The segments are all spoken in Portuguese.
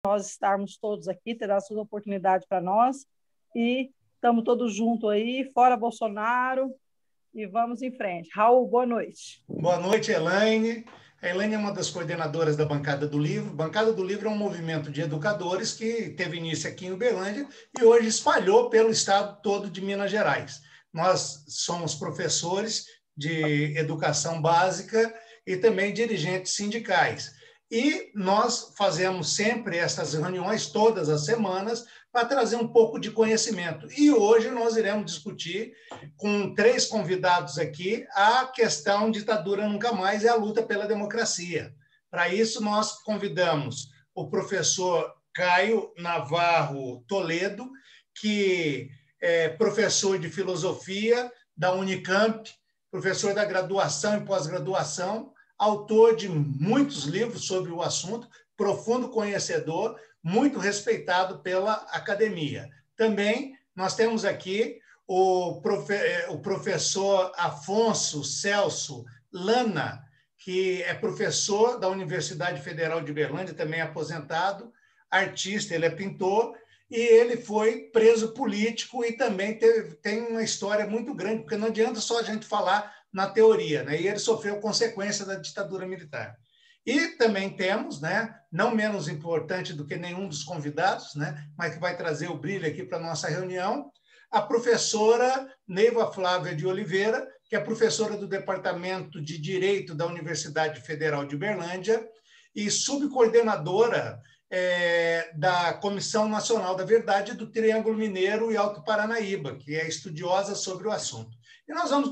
nós estarmos todos aqui, terá sua oportunidade para nós, e estamos todos juntos aí, fora Bolsonaro, e vamos em frente. Raul, boa noite. Boa noite, Elaine. A Elaine é uma das coordenadoras da Bancada do Livro. Bancada do Livro é um movimento de educadores que teve início aqui em Uberlândia e hoje espalhou pelo estado todo de Minas Gerais. Nós somos professores de educação básica e também dirigentes sindicais. E nós fazemos sempre essas reuniões todas as semanas para trazer um pouco de conhecimento. E hoje nós iremos discutir com 3 convidados aqui a questão ditadura nunca mais e a luta pela democracia. Para isso, nós convidamos o professor Caio Navarro Toledo, que é professor de filosofia da Unicamp, professor da graduação e pós-graduação, autor de muitos livros sobre o assunto, profundo conhecedor, muito respeitado pela academia. Também nós temos aqui o professor Afonso Celso Lana, que é professor da Universidade Federal de Uberlândia, também aposentado, artista, ele é pintor, e ele foi preso político e também tem uma história muito grande, porque não adianta só a gente falar na teoria, né? E ele sofreu consequência da ditadura militar. E também temos, né, não menos importante do que nenhum dos convidados, né, mas que vai trazer o brilho aqui para a nossa reunião, a professora Neiva Flávia de Oliveira, que é professora do Departamento de Direito da Universidade Federal de Uberlândia e subcoordenadora da Comissão Nacional da Verdade do Triângulo Mineiro e Alto Paranaíba, que é estudiosa sobre o assunto. E nós vamos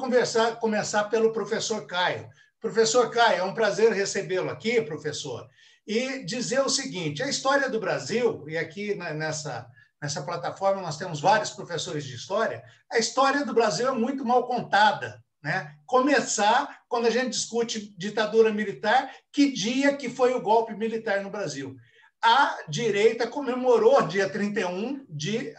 começar pelo professor Caio. Professor Caio, é um prazer recebê-lo aqui, professor, e dizer o seguinte, a história do Brasil, e aqui nessa plataforma nós temos vários professores de história, a história do Brasil é muito mal contada, né? Começar, quando a gente discute ditadura militar, que dia que foi o golpe militar no Brasil? A direita comemorou dia 31 de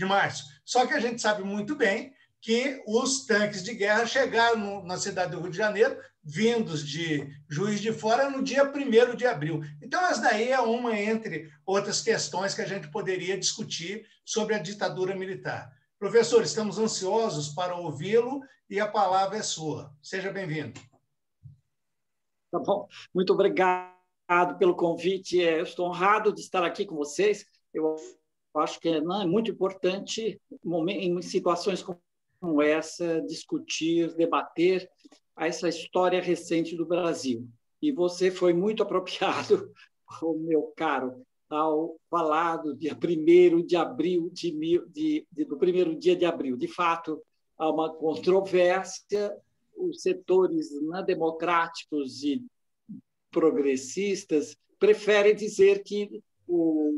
março, só que a gente sabe muito bem que os tanques de guerra chegaram na cidade do Rio de Janeiro, vindos de Juiz de Fora, no dia 1º de abril. Então, essa daí é uma entre outras questões que a gente poderia discutir sobre a ditadura militar. Professor, estamos ansiosos para ouvi-lo e a palavra é sua. Seja bem-vindo. Tá bom. Muito obrigado pelo convite. Eu estou honrado de estar aqui com vocês. Eu acho que é muito importante, em situações como essa, discutir, debater essa história recente do Brasil. E você foi muito apropriado, meu caro, ao falar do dia 1º de abril, do primeiro dia de abril. De fato, há uma controvérsia, os setores democráticos e progressistas preferem dizer que o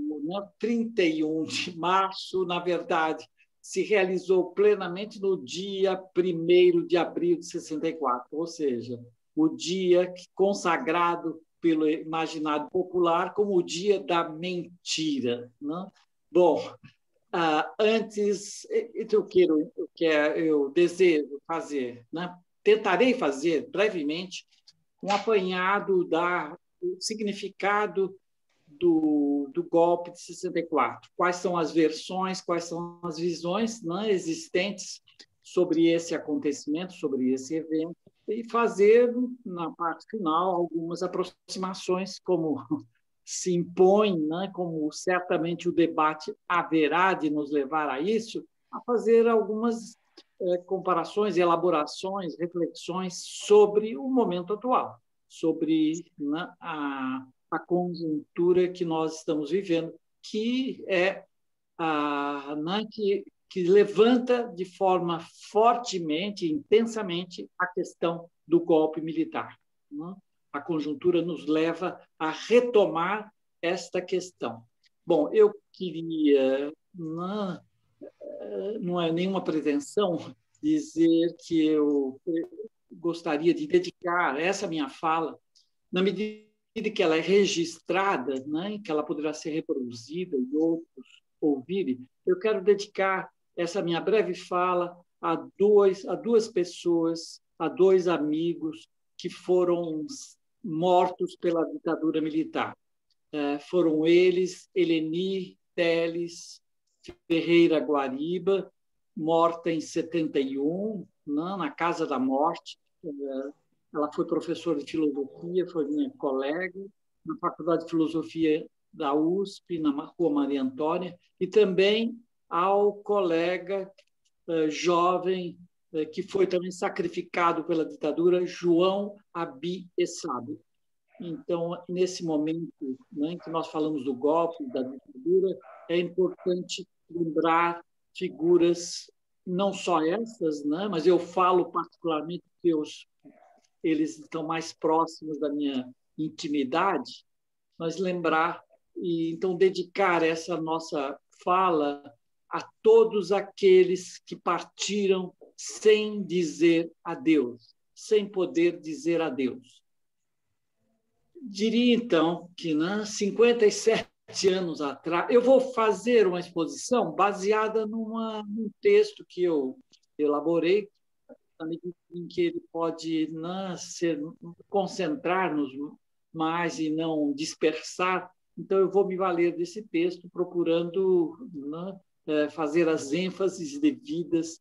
31 de março, na verdade, se realizou plenamente no dia 1º de abril de 64, ou seja, o dia consagrado pelo imaginário popular como o dia da mentira. Né? Bom, antes, eu desejo fazer, tentarei fazer brevemente um apanhado do significado do golpe de 64. Quais são as versões, quais são as visões existentes sobre esse acontecimento, sobre esse evento, e fazer, na parte final, algumas aproximações, como se impõe, como certamente o debate haverá de nos levar a isso, a fazer algumas comparações, elaborações, reflexões sobre o momento atual, sobre a conjuntura que nós estamos vivendo, que é que levanta de forma fortemente, intensamente, a questão do golpe militar. A conjuntura nos leva a retomar esta questão. Bom, eu queria, não é nenhuma pretensão dizer que eu gostaria de dedicar essa minha fala, na medida que ela é registrada, que ela poderá ser reproduzida e outros ouvirem, eu quero dedicar essa minha breve fala a duas pessoas, a 2 amigos que foram mortos pela ditadura militar. foram eles, Eleni Teles Ferreira Guariba, morta em 71, na Casa da Morte. Ela foi professora de filosofia, foi minha colega na Faculdade de Filosofia da USP, na Rua Maria Antônia, e também ao colega jovem que foi também sacrificado pela ditadura, João Abi Essado. Então, nesse momento, né, em que nós falamos do golpe, da ditadura, é importante lembrar figuras, não só essas, né, mas eu falo particularmente que eles estão mais próximos da minha intimidade, mas lembrar e então dedicar essa nossa fala a todos aqueles que partiram sem dizer adeus, sem poder dizer adeus. Diria, então, que 57 anos atrás, eu vou fazer uma exposição baseada num texto que eu elaborei, em que ele pode concentrar-nos mais e não dispersar. Então, eu vou me valer desse texto, procurando fazer as ênfases devidas.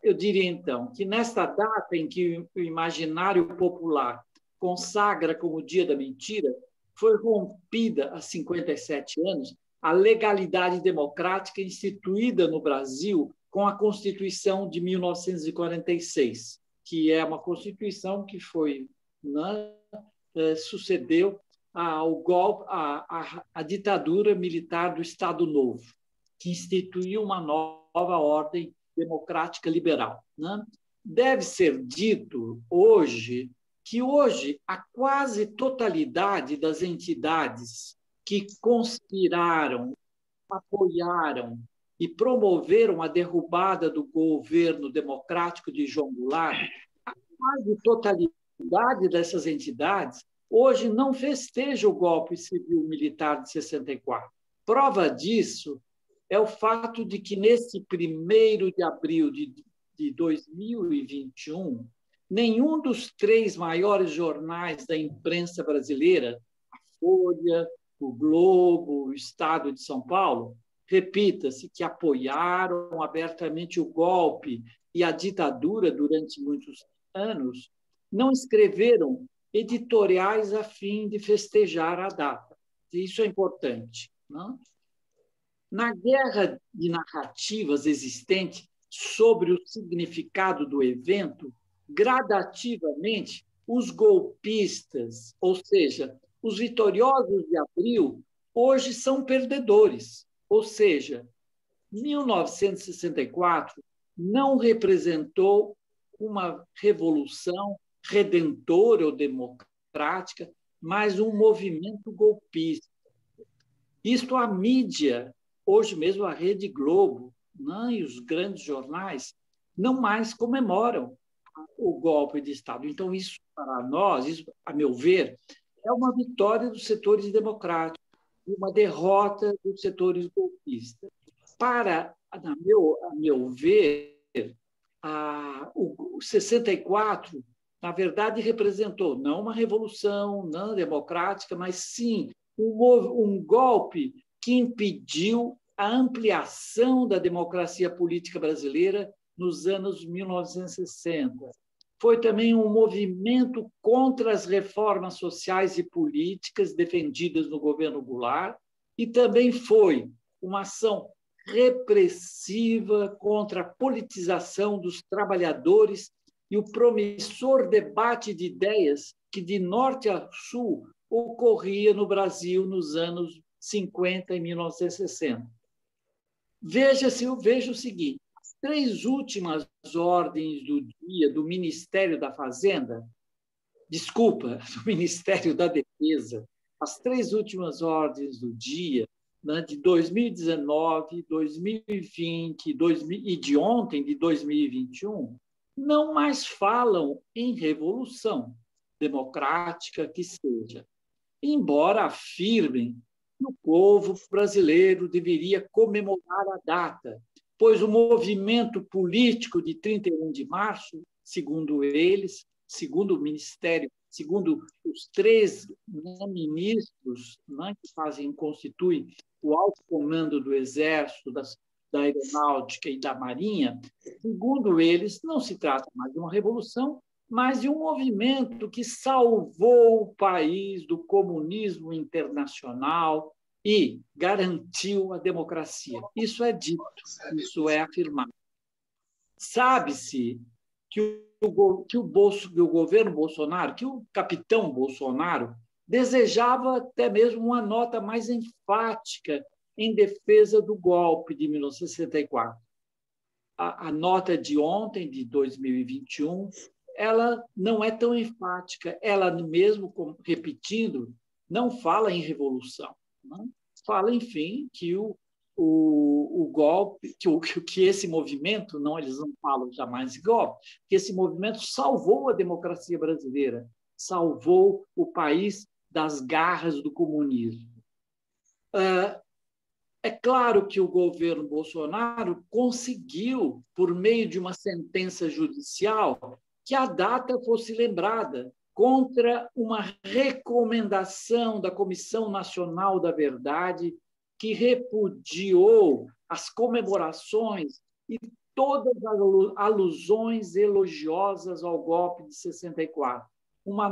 Eu diria, então, que nesta data em que o imaginário popular consagra como o Dia da Mentira, foi rompida há 57 anos a legalidade democrática instituída no Brasil com a Constituição de 1946, que é uma Constituição que foi sucedeu ao golpe, à ditadura militar do Estado Novo, que instituiu uma nova ordem democrática liberal. Deve ser dito hoje que hoje a quase totalidade das entidades que conspiraram, apoiaram e promoveram a derrubada do governo democrático de João Goulart, a quase totalidade dessas entidades hoje não festeja o golpe civil-militar de 64. Prova disso é o fato de que, nesse 1º de abril de 2021, nenhum dos 3 maiores jornais da imprensa brasileira, a Folha, o Globo, o Estado de São Paulo, repita-se, que apoiaram abertamente o golpe e a ditadura durante muitos anos, não escreveram editoriais a fim de festejar a data. Isso é importante. Não? Na guerra de narrativas existente sobre o significado do evento, gradativamente, os golpistas, ou seja, os vitoriosos de abril, hoje são perdedores. Ou seja, 1964 não representou uma revolução redentora ou democrática, mas um movimento golpista. Isto a mídia, hoje mesmo a Rede Globo, e os grandes jornais, não mais comemoram o golpe de Estado. Então, isso para nós, isso, a meu ver, é uma vitória dos setores democráticos e uma derrota dos setores golpistas. Para, a meu ver, o 64, na verdade, representou não uma revolução não democrática, mas sim um golpe que impediu a ampliação da democracia política brasileira nos anos 1960. Foi também um movimento contra as reformas sociais e políticas defendidas no governo Goulart e também foi uma ação repressiva contra a politização dos trabalhadores e o promissor debate de ideias que, de norte a sul, ocorria no Brasil nos anos 50 e 1960. Eu vejo o seguinte: as 3 últimas ordens do dia do Ministério da Fazenda, do Ministério da Defesa, as 3 últimas ordens do dia, de 2019, 2020 e de ontem, de 2021, não mais falam em revolução democrática que seja, embora afirmem que o povo brasileiro deveria comemorar a data, pois o movimento político de 31 de março, segundo eles, segundo o Ministério, segundo os 3 ministros, né, que constituem o alto comando do Exército, da Aeronáutica e da Marinha, segundo eles, não se trata mais de uma revolução, mas de um movimento que salvou o país do comunismo internacional e garantiu a democracia. Isso é dito, isso é afirmado. Sabe-se que o governo Bolsonaro, que o capitão Bolsonaro, desejava até mesmo uma nota mais enfática em defesa do golpe de 1964. A nota de ontem, de 2021, ela não é tão enfática. Ela mesmo, repetindo, não fala em revolução. Não? Fala, enfim, que o golpe, que esse movimento, não, eles não falam jamais de golpe, que esse movimento salvou a democracia brasileira, salvou o país das garras do comunismo. É claro que o governo Bolsonaro conseguiu, por meio de uma sentença judicial, que a data fosse lembrada contra uma recomendação da Comissão Nacional da Verdade, que repudiou as comemorações e todas as alusões elogiosas ao golpe de 64. Uma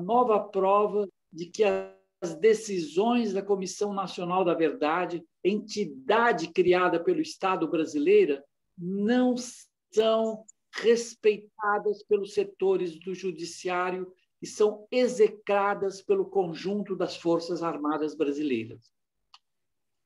nova prova de que as decisões da Comissão Nacional da Verdade, entidade criada pelo Estado brasileiro, não são respeitadas pelos setores do judiciário e são execradas pelo conjunto das Forças Armadas brasileiras.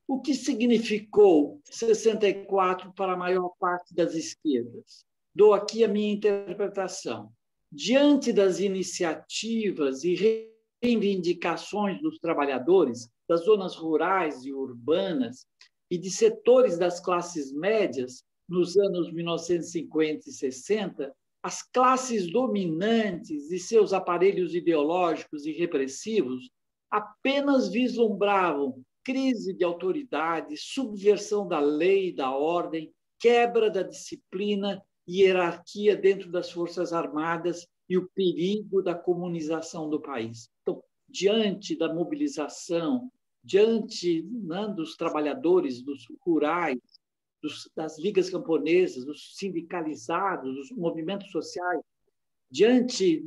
O que significou 64 para a maior parte das esquerdas? Dou aqui a minha interpretação. Diante das iniciativas e reivindicações dos trabalhadores das zonas rurais e urbanas e de setores das classes médias nos anos 1950 e 60, as classes dominantes e seus aparelhos ideológicos e repressivos apenas vislumbravam crise de autoridade, subversão da lei e da ordem, quebra da disciplina e hierarquia dentro das Forças Armadas e o perigo da comunização do país. Então, diante da mobilização, diante dos trabalhadores, dos rurais, das ligas camponesas, dos sindicalizados, dos movimentos sociais, diante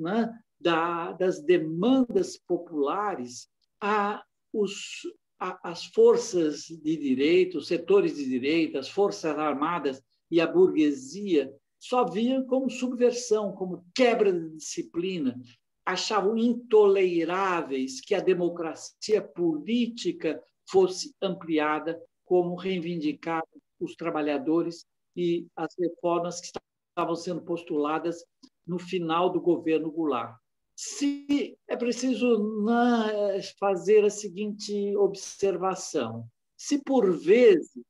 das demandas populares, as forças de direita, os setores de direita, as forças armadas e a burguesia só viam como subversão, como quebra de disciplina, achavam intoleráveis que a democracia política fosse ampliada, como reivindicavam os trabalhadores e as reformas que estavam sendo postuladas no final do governo Goulart. Se é preciso fazer a seguinte observação: se por vezes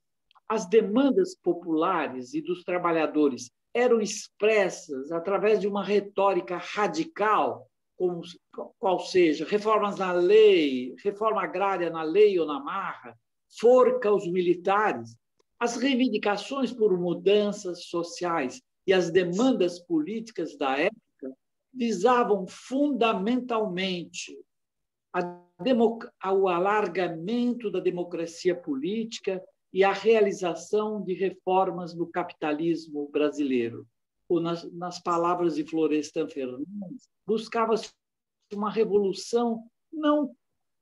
as demandas populares e dos trabalhadores eram expressas através de uma retórica radical, qual seja, reformas na lei, reforma agrária na lei ou na marra, forca aos militares, as reivindicações por mudanças sociais e as demandas políticas da época visavam fundamentalmente o alargamento da democracia política e a realização de reformas no capitalismo brasileiro. Ou nas palavras de Florestan Fernandes, buscava-se uma revolução,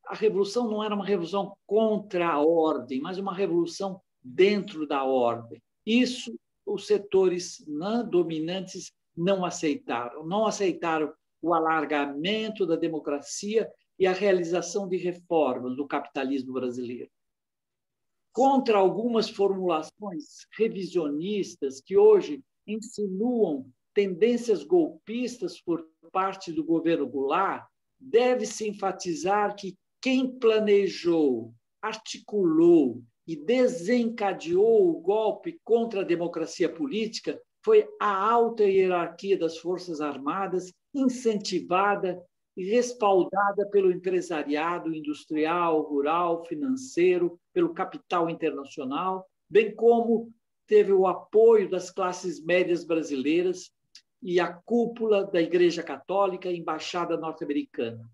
a revolução não era uma revolução contra a ordem, mas uma revolução dentro da ordem. Isso os setores dominantes não aceitaram o alargamento da democracia e a realização de reformas no capitalismo brasileiro. Contra algumas formulações revisionistas que hoje insinuam tendências golpistas por parte do governo Goulart, deve-se enfatizar que quem planejou, articulou e desencadeou o golpe contra a democracia política foi a alta hierarquia das Forças Armadas, incentivada e respaldada pelo empresariado industrial, rural, financeiro, pelo capital internacional, bem como teve o apoio das classes médias brasileiras e a cúpula da Igreja Católica e Embaixada norte-americana.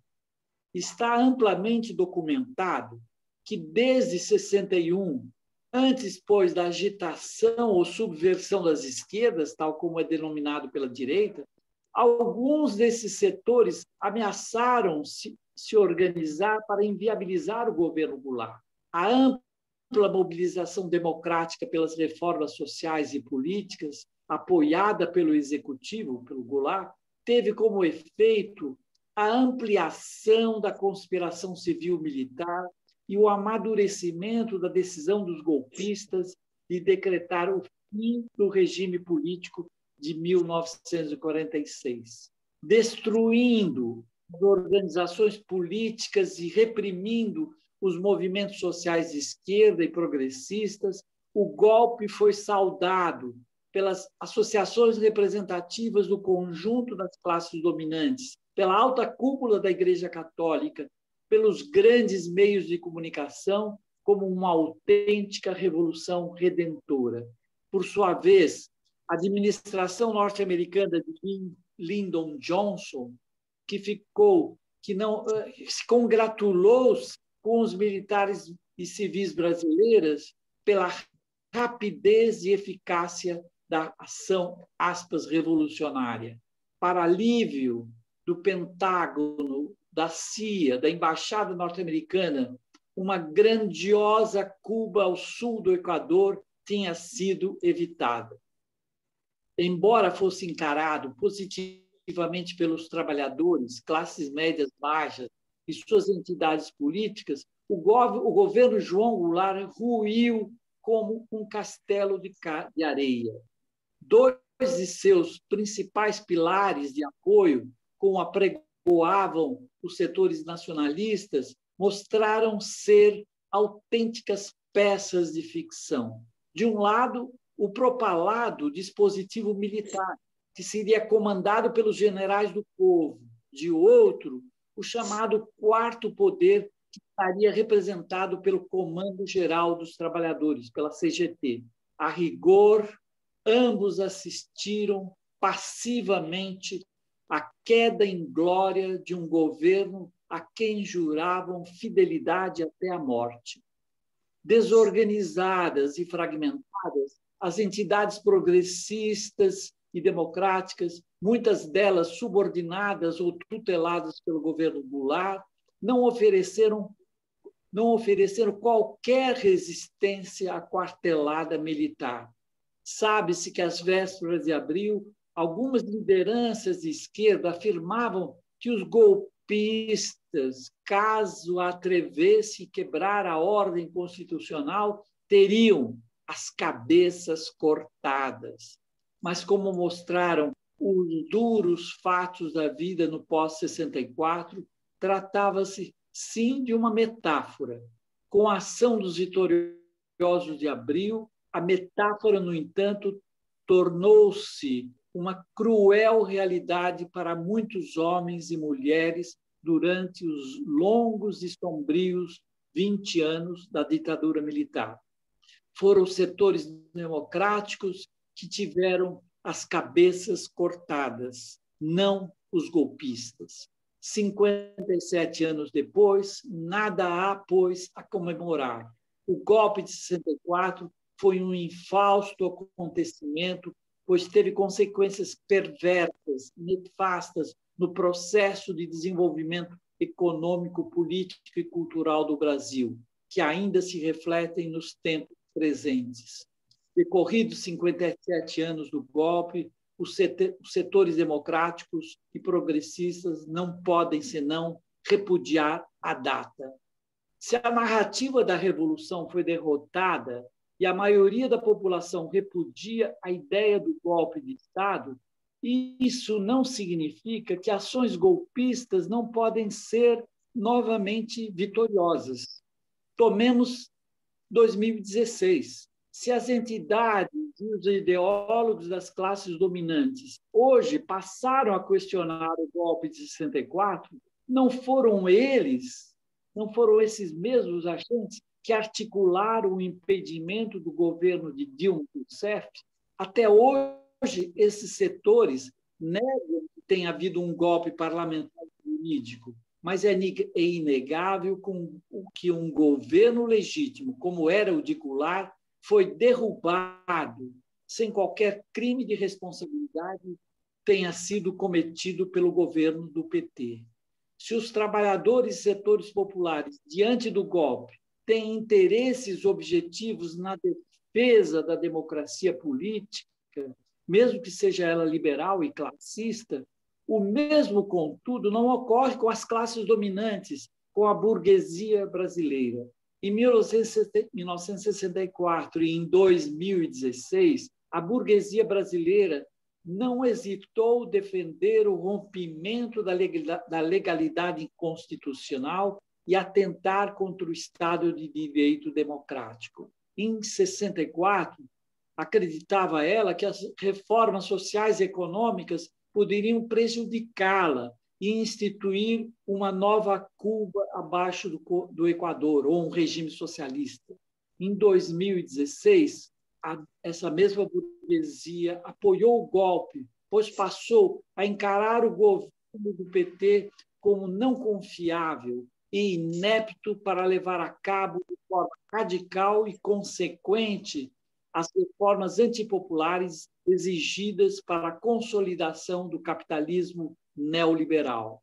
Está amplamente documentado que, desde 61, antes, pois, da agitação ou subversão das esquerdas, tal como é denominado pela direita, alguns desses setores ameaçaram se organizar para inviabilizar o governo Goulart. A ampla mobilização democrática pelas reformas sociais e políticas, apoiada pelo executivo, pelo Goulart, teve como efeito a ampliação da conspiração civil-militar e o amadurecimento da decisão dos golpistas de decretar o fim do regime político de 1946, destruindo as organizações políticas e reprimindo os movimentos sociais de esquerda e progressistas. O golpe foi saudado pelas associações representativas do conjunto das classes dominantes, pela alta cúpula da Igreja Católica, pelos grandes meios de comunicação, como uma autêntica revolução redentora. Por sua vez, a administração norte-americana de Lyndon Johnson, que se congratulou com os militares e civis brasileiros pela rapidez e eficácia da ação, aspas, revolucionária. Para alívio do Pentágono, da CIA, da Embaixada norte-americana, uma grandiosa Cuba ao sul do Equador tinha sido evitada. Embora fosse encarado positivamente pelos trabalhadores, classes médias baixas e suas entidades políticas, o governo João Goulart ruiu como um castelo de areia. Dois de seus principais pilares de apoio, como apregoavam os setores nacionalistas, mostraram ser autênticas peças de ficção. De um lado, o propalado dispositivo militar, que seria comandado pelos generais do povo. De outro, o chamado quarto poder, que estaria representado pelo Comando Geral dos Trabalhadores, pela CGT. A rigor, ambos assistiram passivamente à queda em glória de um governo a quem juravam fidelidade até a morte. Desorganizadas e fragmentadas, as entidades progressistas e democráticas, muitas delas subordinadas ou tuteladas pelo governo Goulart, não ofereceram qualquer resistência à quartelada militar. Sabe-se que, às vésperas de abril, algumas lideranças de esquerda afirmavam que os golpistas, caso atrevessem quebrar a ordem constitucional, teriam as cabeças cortadas. Mas, como mostraram os duros fatos da vida no pós-64, tratava-se, sim, de uma metáfora. Com a ação dos vitoriosos de abril, a metáfora, no entanto, tornou-se uma cruel realidade para muitos homens e mulheres durante os longos e sombrios 20 anos da ditadura militar. Foram os setores democráticos que tiveram as cabeças cortadas, não os golpistas. 57 anos depois, nada há, pois, a comemorar. O golpe de 64 foi um infausto acontecimento, pois teve consequências perversas, nefastas no processo de desenvolvimento econômico, político e cultural do Brasil, que ainda se refletem nos tempos presentes. Decorridos 57 anos do golpe, os setores democráticos e progressistas não podem senão repudiar a data. Se a narrativa da Revolução foi derrotada e a maioria da população repudia a ideia do golpe de Estado, isso não significa que ações golpistas não podem ser novamente vitoriosas. Tomemos 2016. Se as entidades e os ideólogos das classes dominantes hoje passaram a questionar o golpe de 64, não foram esses mesmos agentes que articularam o impedimento do governo de Dilma Rousseff? Até hoje, esses setores negam que tenha havido um golpe parlamentar jurídico, mas é inegável que um governo legítimo, como era o de Goulart, foi derrubado sem qualquer crime de responsabilidade tenha sido cometido pelo governo do PT. Se os trabalhadores e setores populares, diante do golpe, têm interesses objetivos na defesa da democracia política, mesmo que seja ela liberal e classista, o mesmo, contudo, não ocorre com as classes dominantes, com a burguesia brasileira. Em 1964 e em 2016, a burguesia brasileira não hesitou defender o rompimento da legalidade constitucional e atentar contra o Estado de Direito democrático. Em 64, acreditava ela que as reformas sociais e econômicas poderiam prejudicá-la e instituir uma nova Cuba abaixo do Equador, ou um regime socialista. Em 2016, essa mesma burguesia apoiou o golpe, pois passou a encarar o governo do PT como não confiável e inepto para levar a cabo de forma radical e consequente as reformas antipopulares exigidas para a consolidação do capitalismo neoliberal.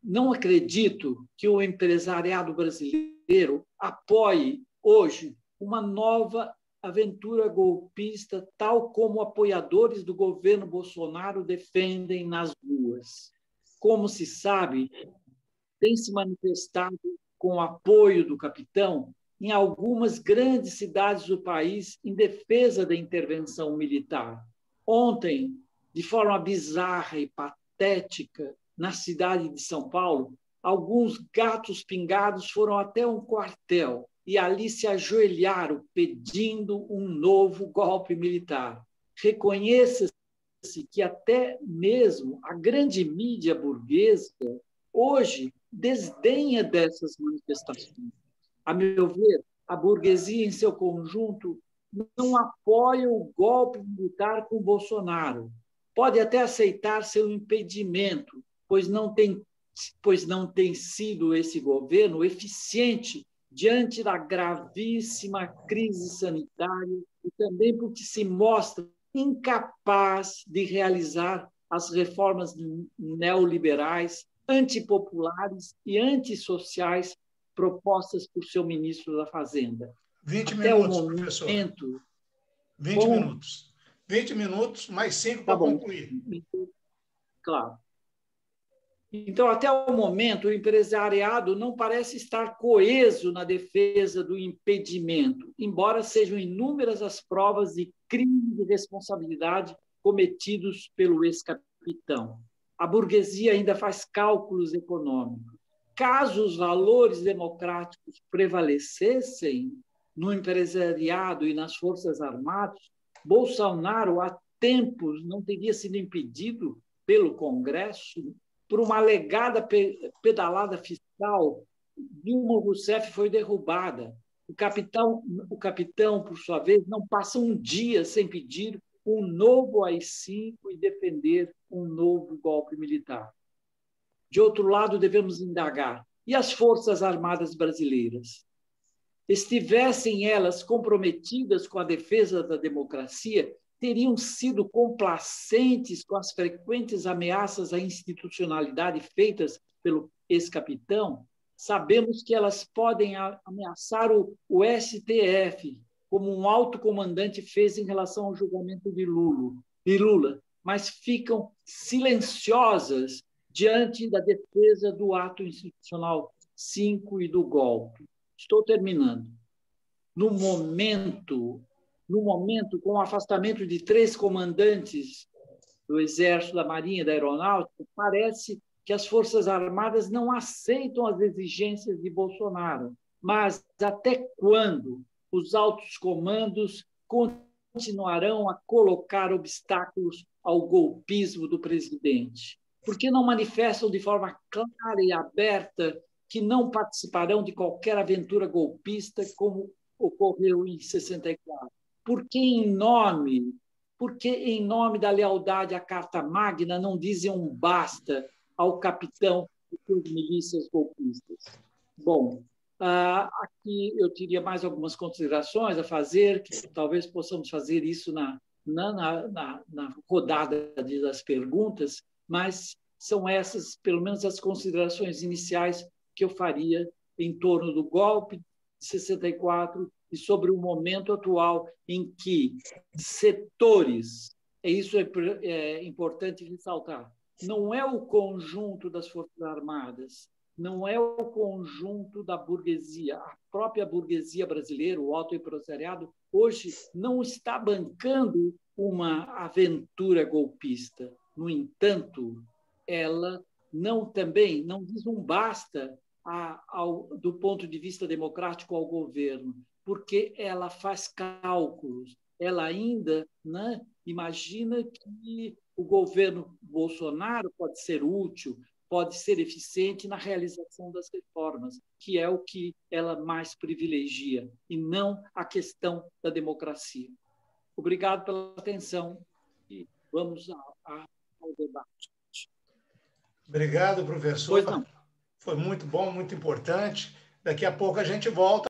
Não acredito que o empresariado brasileiro apoie hoje uma nova aventura golpista, tal como apoiadores do governo Bolsonaro defendem nas ruas. Como se sabe, tem se manifestado com o apoio do capitão em algumas grandes cidades do país em defesa da intervenção militar. Ontem, de forma bizarra e patética, na cidade de São Paulo, alguns gatos pingados foram até um quartel e ali se ajoelharam pedindo um novo golpe militar. Reconheça-se que até mesmo a grande mídia burguesa hoje desdenha dessas manifestações. A meu ver, a burguesia em seu conjunto não apoia o golpe militar com Bolsonaro. Pode até aceitar seu impedimento, pois não tem sido esse governo eficiente diante da gravíssima crise sanitária e também porque se mostra incapaz de realizar as reformas neoliberais, antipopulares e antissociais propostas por seu ministro da Fazenda. 20 Até minutos, o momento, professor. 20 minutos. 20 minutos, mais 5 para concluir. Claro. Então, até o momento, o empresariado não parece estar coeso na defesa do impedimento, embora sejam inúmeras as provas de crime de responsabilidade cometidos pelo ex-capitão. A burguesia ainda faz cálculos econômicos. Caso os valores democráticos prevalecessem no empresariado e nas Forças Armadas, Bolsonaro, há tempos, não teria sido impedido pelo Congresso por uma alegada pedalada fiscal. Dilma Rousseff foi derrubada. O capitão, por sua vez, não passa um dia sem pedir um novo AI-5 e defender um novo golpe militar. De outro lado, devemos indagar: e as Forças Armadas brasileiras? Estivessem elas comprometidas com a defesa da democracia, teriam sido complacentes com as frequentes ameaças à institucionalidade feitas pelo ex-capitão? Sabemos que elas podem ameaçar o STF, como um alto comandante fez em relação ao julgamento de Lula, mas ficam silenciosas diante da defesa do ato institucional 5 e do golpe. Estou terminando. No momento, com o afastamento de 3 comandantes do Exército, da Marinha e da Aeronáutica, parece que as Forças Armadas não aceitam as exigências de Bolsonaro. Mas até quando os altos comandos continuarão a colocar obstáculos ao golpismo do presidente? Por que não manifestam de forma clara e aberta que não participarão de qualquer aventura golpista como ocorreu em 64? Porque, em nome Por que, em nome da lealdade à Carta Magna, não dizem um basta ao capitão e suas milícias golpistas? Bom, aqui eu teria mais algumas considerações a fazer, que talvez possamos fazer isso na rodada das perguntas, mas são essas, pelo menos, as considerações iniciais que eu faria em torno do golpe de 64 e sobre o momento atual em que setores, isso é importante ressaltar, não é o conjunto das Forças Armadas, não é o conjunto da burguesia, a própria burguesia brasileira, o alto empresariado, hoje não está bancando uma aventura golpista. No entanto, ela também não diz um basta do ponto de vista democrático ao governo, porque ela faz cálculos, ela ainda imagina que o governo Bolsonaro pode ser útil, pode ser eficiente na realização das reformas, que é o que ela mais privilegia, e não a questão da democracia. Obrigado pela atenção e vamos ao debate. Obrigado, professor. Pois não. Foi muito bom, muito importante. Daqui a pouco a gente volta.